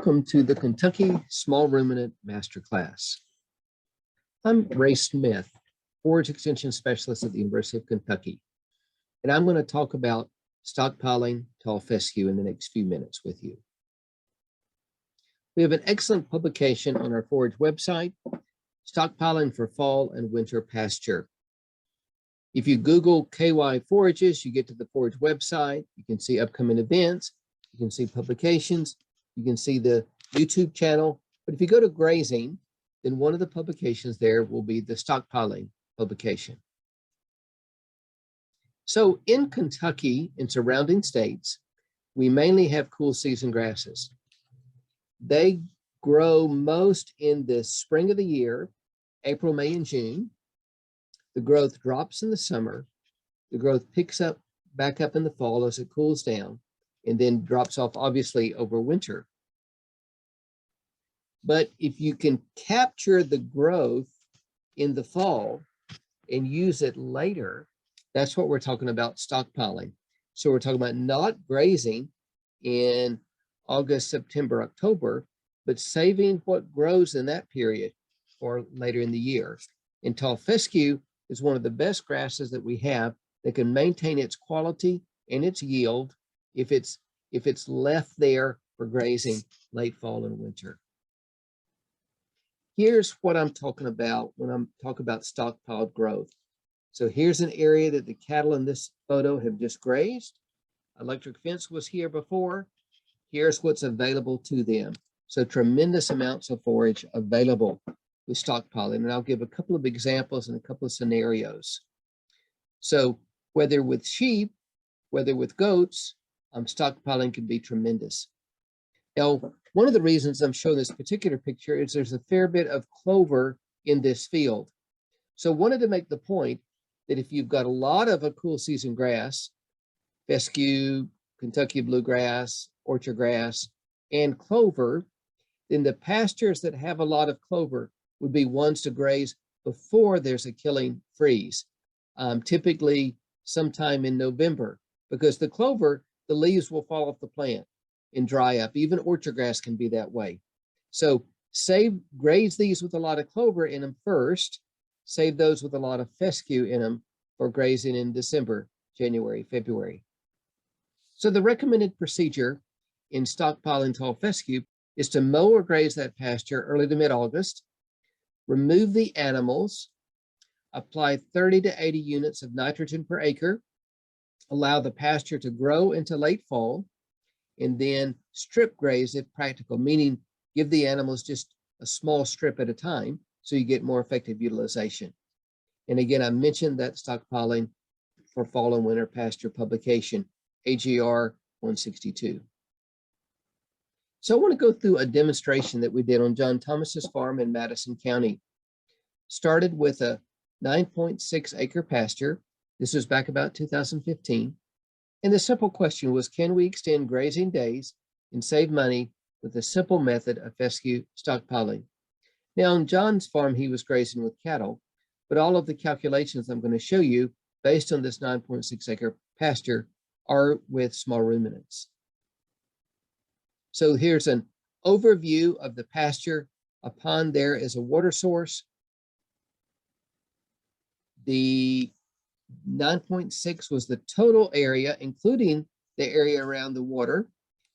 Welcome to the Kentucky Small Ruminant Masterclass. I'm Ray Smith, Forage Extension Specialist at the University of Kentucky, and I'm going to talk about stockpiling tall fescue in the next few minutes with you. We have an excellent publication on our forage website, Stockpiling for Fall and Winter Pasture. If you Google KY Forages, you get to the forage website. You can see upcoming events. You can see publications. You can see the YouTube channel. But if you go to grazing, then one of the publications there will be the stockpiling publication. So in Kentucky and surrounding states, we mainly have cool season grasses. They grow most in the spring of the year, April, May, and June. The growth drops in the summer. The growth picks up back up in the fall as it cools down, and then drops off obviously over winter. But if you can capture the growth in the fall and use it later, that's what we're talking about stockpiling. So we're talking about not grazing in August, September, October, but saving what grows in that period or later in the year. And tall fescue is one of the best grasses that we have that can maintain its quality and its yield if it's left there for grazing late fall and winter. Here's what I'm talking about when I'm talking about stockpiled growth. So here's an area that the cattle in this photo have just grazed. Electric fence was here before. Here's what's available to them. So tremendous amounts of forage available with stockpiling. And I'll give a couple of examples and a couple of scenarios. So whether with sheep, whether with goats, stockpiling can be tremendous. Now, one of the reasons I'm showing this particular picture is there's a fair bit of clover in this field. So I wanted to make the point that if you've got a lot of a cool season grass, fescue, Kentucky bluegrass, orchard grass, and clover, then the pastures that have a lot of clover would be ones to graze before there's a killing freeze, typically sometime in November, because the clover, the leaves will fall off the plant and dry up. Even orchard grass can be that way. So graze these with a lot of clover in them first, save those with a lot of fescue in them for grazing in December, January, February. So the recommended procedure in stockpiling tall fescue is to mow or graze that pasture early to mid-August, remove the animals, apply 30 to 80 units of nitrogen per acre, allow the pasture to grow into late fall, and then strip graze if practical, meaning give the animals just a small strip at a time so you get more effective utilization. And again, I mentioned that stockpiling for fall and winter pasture publication, AGR 162. So I want to go through a demonstration that we did on John Thomas's farm in Madison County. Started with a 9.6 acre pasture. This was back about 2015. And the simple question was, can we extend grazing days and save money with a simple method of fescue stockpiling? Now on John's farm, he was grazing with cattle, but all of the calculations I'm going to show you based on this 9.6 acre pasture are with small ruminants. So here's an overview of the pasture. A pond there is a water source. The 9.6 was the total area, including the area around the water,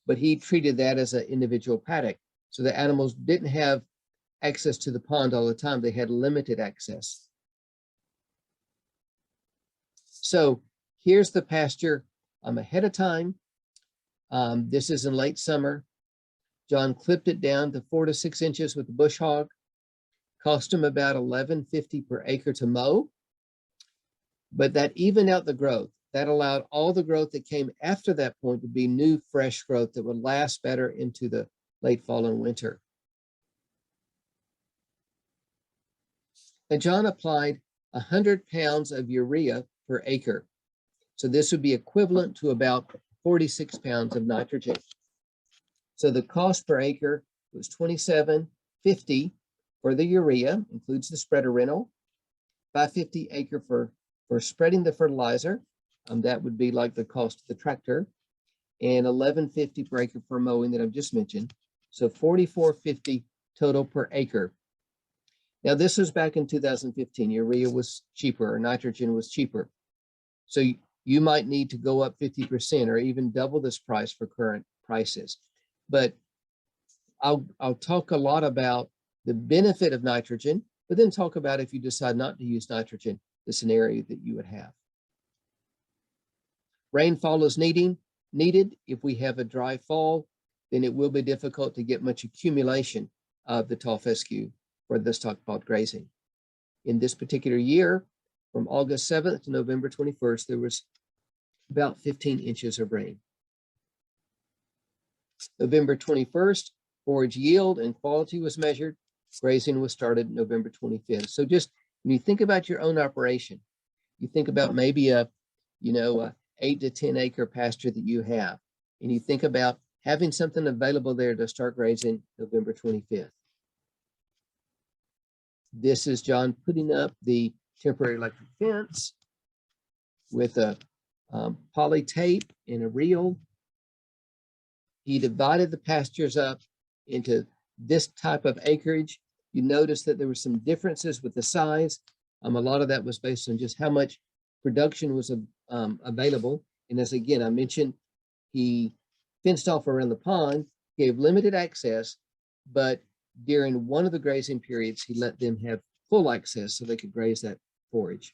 but he treated that as an individual paddock. So the animals didn't have access to the pond all the time. They had limited access. So here's the pasture ahead of time. This is in late summer. John clipped it down to 4 to 6 inches with the bush hog. Cost him about $11.50 per acre to mow. But that evened out the growth. That allowed all the growth that came after that point to be new, fresh growth that would last better into the late fall and winter. And John applied 100 pounds of urea per acre. So this would be equivalent to about 46 pounds of nitrogen. So the cost per acre was $27.50 for the urea, includes the spreader rental, $5.50 acre for spreading the fertilizer. That would be like the cost of the tractor, and $11.50 per acre for mowing that I've just mentioned. So 44.50 total per acre. Now this was back in 2015. Urea was cheaper, or nitrogen was cheaper. So you might need to go up 50% or even double this price for current prices. But I'll talk a lot about the benefit of nitrogen, but then talk about if you decide not to use nitrogen, the scenario that you would have. Rainfall is needed. If we have a dry fall, then it will be difficult to get much accumulation of the tall fescue for the stockpiled grazing. In this particular year, from August 7th to November 21st, there was about 15 inches of rain. November 21st, forage yield and quality was measured. Grazing was started November 25th. So just when you think about your own operation, you think about maybe a 8 to 10 acre pasture that you have, and you think about having something available there to start grazing November 25th. This is John putting up the temporary electric fence with a poly tape and a reel. He divided the pastures up into this type of acreage. You notice that there were some differences with the size. A lot of that was based on just how much production was available. And as again, I mentioned, he fenced off around the pond, gave limited access, but during one of the grazing periods, he let them have full access so they could graze that forage.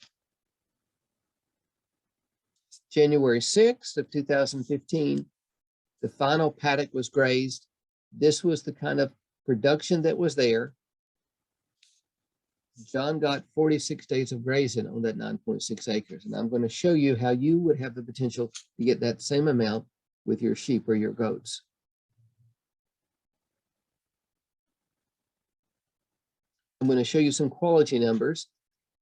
January 6th of 2015, the final paddock was grazed. This was the kind of production that was there. John got 46 days of grazing on that 9.6 acres. And I'm going to show you how you would have the potential to get that same amount with your sheep or your goats. I'm going to show you some quality numbers.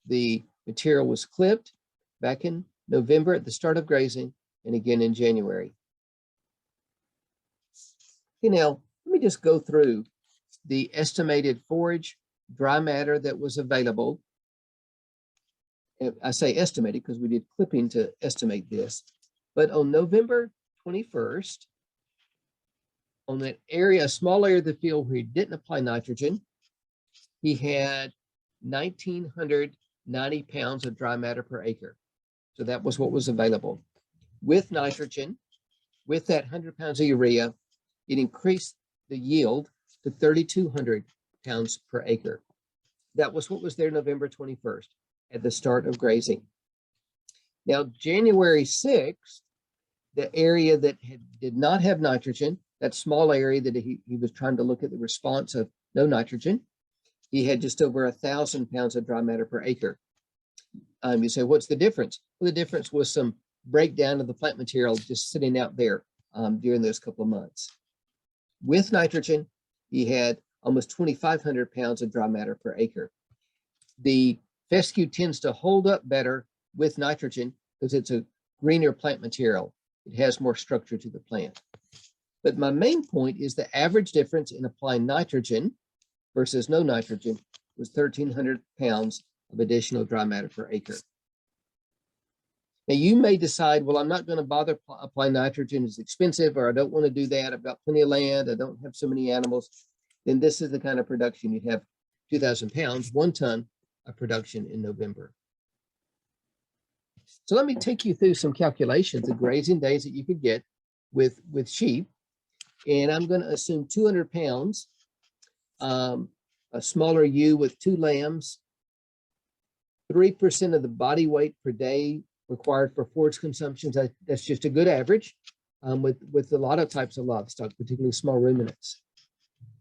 The material was clipped back in November at the start of grazing and again in January. Okay, now let me just go through the estimated forage dry matter that was available. And I say estimated because we did clipping to estimate this. But on November 21st, on that area, a small area of the field where he didn't apply nitrogen, he had 1,990 pounds of dry matter per acre. So that was what was available. With nitrogen, with that 100 pounds of urea, it increased the yield to 3,200 pounds per acre. That was what was there November 21st at the start of grazing. Now, January 6th, the area that did not have nitrogen, that small area that he was trying to look at the response of no nitrogen, he had just over 1,000 pounds of dry matter per acre. You say, what's the difference? Well, the difference was some breakdown of the plant material just sitting out there during those couple of months. With nitrogen, he had almost 2,500 pounds of dry matter per acre. The fescue tends to hold up better with nitrogen because it's a greener plant material. It has more structure to the plant. But my main point is the average difference in applying nitrogen versus no nitrogen was 1,300 pounds of additional dry matter per acre. Now you may decide, well, I'm not going to bother applying nitrogen, it's expensive, or I don't want to do that. I've got plenty of land, I don't have so many animals. Then this is the kind of production you'd have 2,000 pounds, 1 ton of production in November. So let me take you through some calculations of grazing days that you could get with sheep. And I'm going to assume 200 pounds, a smaller ewe with 2 lambs, 3% of the body weight per day required for forage consumption. That's just a good average with a lot of types of livestock, particularly small ruminants.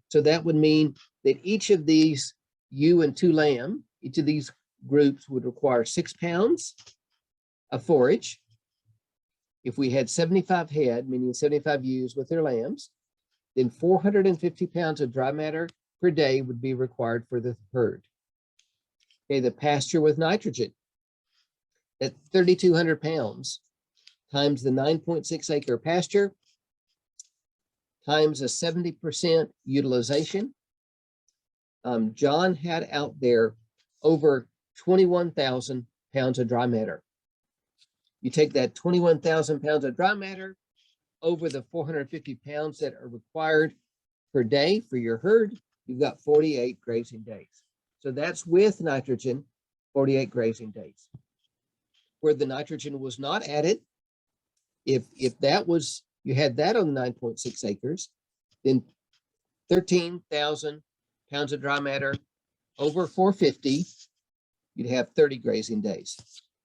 So that would mean that each of these ewe and 2 lamb, each of these groups would require 6 pounds of forage. If we had 75 head, meaning 75 ewes with their lambs, then 450 pounds of dry matter per day would be required for the herd. Okay, the pasture with nitrogen at 3,200 pounds times the 9.6 acre pasture times a 70% utilization. John had out there over 21,000 pounds of dry matter. You take that 21,000 pounds of dry matter over the 450 pounds that are required per day for your herd, you've got 48 grazing days. So that's with nitrogen, 48 grazing days. Where the nitrogen was not added, if that was, you had that on 9.6 acres, then 13,000 pounds of dry matter over 450, you'd have 30 grazing days.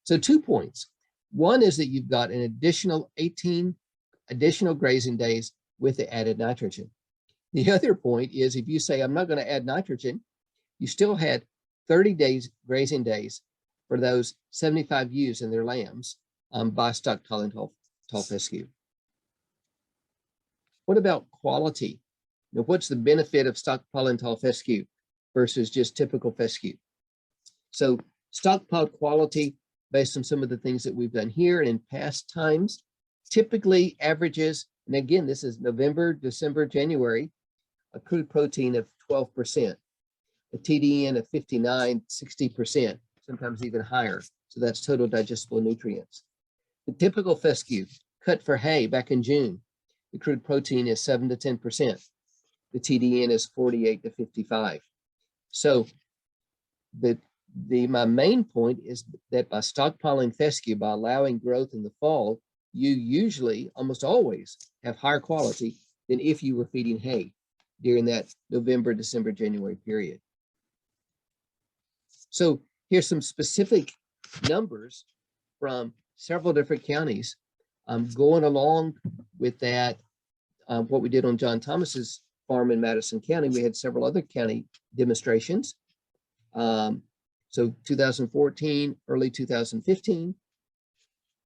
So 2 points. One is that you've got an additional 18 additional grazing days with the added nitrogen. The other point is if you say, I'm not going to add nitrogen, you still had 30 days grazing days for those 75 ewes and their lambs by stockpiling tall fescue. What about quality? Now, what's the benefit of stockpiling tall fescue versus just typical fescue? So stockpiled quality, based on some of the things that we've done here and in past times, typically averages, and again, this is November, December, January, a crude protein of 12%, a TDN of 59, 60%, sometimes even higher. So that's total digestible nutrients. The typical fescue cut for hay back in June, the crude protein is 7 to 10%. The TDN is 48 to 55. So my main point is that by stockpiling fescue, by allowing growth in the fall, you usually, almost always, have higher quality than if you were feeding hay during that November, December, January period. So here's some specific numbers from several different counties. Going along with that, what we did on John Thomas's farm in Madison County, we had several other county demonstrations. So 2014, early 2015,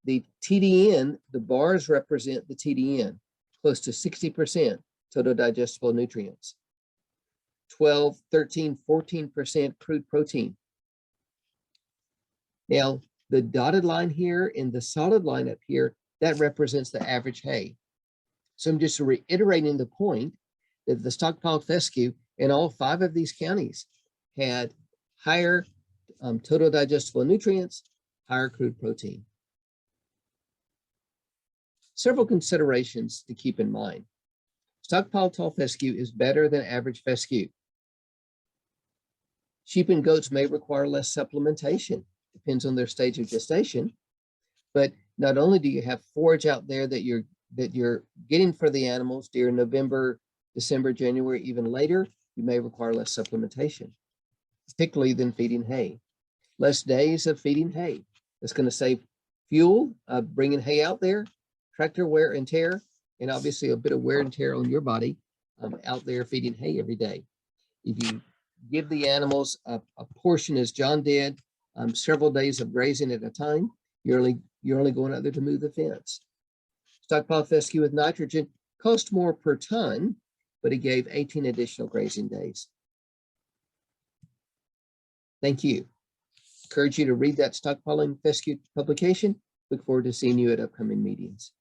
the TDN, the bars represent the TDN, close to 60% total digestible nutrients, 12, 13, 14% crude protein. Now, the dotted line here and the solid line up here, that represents the average hay. So I'm just reiterating the point that the stockpiled fescue in all 5 of these counties had higher total digestible nutrients, higher crude protein. Several considerations to keep in mind. Stockpiled tall fescue is better than average fescue. Sheep and goats may require less supplementation, depends on their stage of gestation. But not only do you have forage out there that you're getting for the animals during November, December, January, even later, you may require less supplementation, particularly than feeding hay. Less days of feeding hay. That's going to save fuel, bringing hay out there, tractor wear and tear, and obviously a bit of wear and tear on your body out there feeding hay every day. If you give the animals a portion, as John did, several days of grazing at a time, you're only going out there to move the fence. Stockpile fescue with nitrogen cost more per ton, but it gave 18 additional grazing days. Thank you. Encourage you to read that Stockpiling Fescue publication. Look forward to seeing you at upcoming meetings.